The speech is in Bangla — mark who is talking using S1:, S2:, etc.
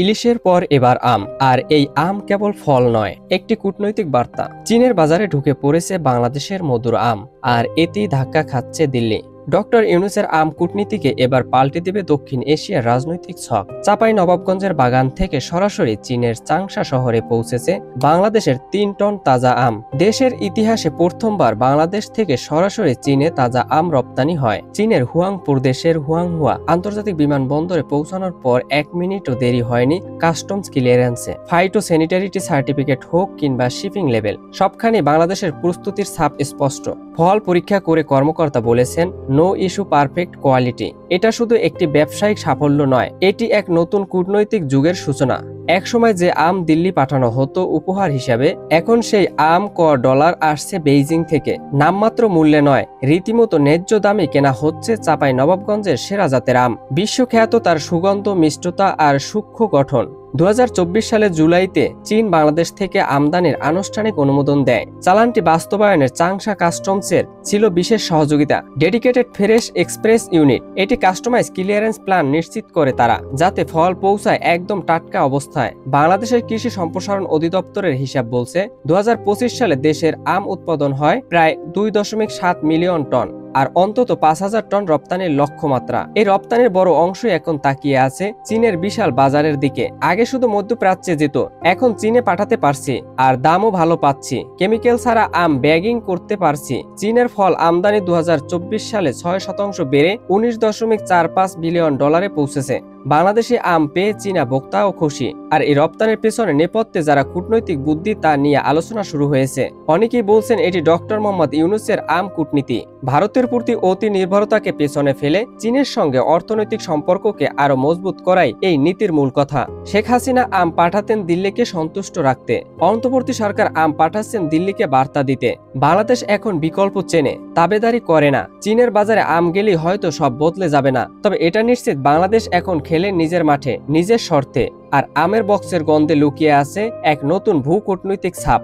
S1: ইলিশের পর এবার আম। আর এই আম কেবল ফল নয়, একটি কূটনৈতিক বার্তা। চীনের বাজারে ঢুকে পড়েছে বাংলাদেশের মধুর আম, আর এতেই ধাক্কা খাচ্ছে দিল্লি। ডক্টর ইউনূসের আম কূটনীতিকে এবার পাল্টে দেবে দক্ষিণ এশিয়ার রাজনৈতিক ছক। চাঁপাইনবাবগঞ্জের বাগান থেকে সরাসরি চীনের চাংশা শহরে পৌঁছেছে বাংলাদেশের ৩ টন তাজা আম। দেশের ইতিহাসে প্রথমবার বাংলাদেশ থেকে সরাসরি চীনে তাজা আম রপ্তানি হয়। চীনের হুয়াং প্রদেশের হুয়াংহুয়া আন্তর্জাতিক বিমানবন্দরে পৌঁছানোর পর ১ মিনিটও দেরি হয়নি কাস্টমস ক্লিয়ারেন্সে। ফাইটো স্যানিটারিটি সার্টিফিকেট হোক কিংবা শিপিং লেভেল, সবখানে বাংলাদেশের প্রস্তুতির ছাপ স্পষ্ট। ফল পরীক্ষা করে কর্মকর্তা বলেছেন, নো ইস্যু, পারফেক্ট কোয়ালিটি। এটা শুধু একটি ব্যবসায়িক সাফল্য নয়, এটি এক নতুন কূটনৈতিক যুগের সূচনা। একসময় যে আম দিল্লি পাঠানো হতো উপহার হিসাবে, এখন সেই আম $1 আসছে বেইজিং থেকে। নামমাত্র মূল্যে নয়, রীতিমতো ন্যায্য দামে কেনা হচ্ছে চাঁপাইনবাবগঞ্জের সেরা জাতের আম। বিশ্বখ্যাত তার সুগন্ধ, মিষ্টতা আর সূক্ষ্ম গঠন। ২০২৪ সালের জুলাইতে চীন বাংলাদেশ থেকে আমদানির আনুষ্ঠানিক অনুমোদন দেয়। চালানটি বাস্তবায়নের চাংশা কাস্টমসের ছিল বিশেষ সহযোগিতা। ডেডিকেটেড ফ্রেশ এক্সপ্রেস ইউনিট, এটি কাস্টমাইজ ক্লিয়ারেন্স প্ল্যান নিশ্চিত করে তারা, যাতে ফল পৌঁছায় একদম টাটকা অবস্থায়। বাংলাদেশের কৃষি সম্প্রসারণ অধিদপ্তরের হিসাব বলছে, ২০২৫ সালে দেশের আম উৎপাদন হয় প্রায় ২.৭ মিলিয়ন টন, আর অন্তত ৫,০০০ টন রপ্তানির লক্ষ্যমাত্রা। এই রপ্তানির বড় অংশই এখন তাকিয়ে আছে চীনের বিশাল বাজারের দিকে। আগে শুধু মধ্যপ্রাচ্যে যেত, এখন চীনে পাঠাতে পারছি, আর দামও ভালো পাচ্ছি। কেমিক্যাল ছাড়া আম ব্যাগিং করতে পারছি। চীনের ফল আমদানি ২০২৪ সালে ৬% বেড়ে $১৯.৪৫ বিলিয়ন পৌঁছেছে। বাংলাদেশে আম পেয়ে চীনা ভোক্তাও খুশি। আর এই রপ্তানির পেছনে নেপথ্যে যারা কূটনৈতিক বুদ্ধি, তা নিয়ে আলোচনা শুরু হয়েছে। অনেকেই বলছেন এটি ডক্টর মোহাম্মদ ইউনূসের আম কূটনীতি। ভারতের প্রতি অতি নির্ভরতাকে পেছনে ফেলে চীনের সঙ্গে অর্থনৈতিক সম্পর্ককে আরো মজবুত করাই এই নীতির মূল কথা। শেখ হাসিনা আম পাঠাতেন দিল্লিকে সন্তুষ্ট রাখতে, অন্তর্বর্তী সরকার আম পাঠাচ্ছেন দিল্লিকে বার্তা দিতে। বাংলাদেশ এখন বিকল্প চেনে, তাবেদারি করে না। চীনের বাজারে আম গেলেই হয়তো সব বদলে যাবে না, তবে এটা নিশ্চিত, বাংলাদেশ এখন খেলে নিজের মাঠে, নিজের শর্তে। আর আমের বক্সের গন্ধে লুকিয়ে আছে এক নতুন ভূ কূটনৈতিক ছাপ।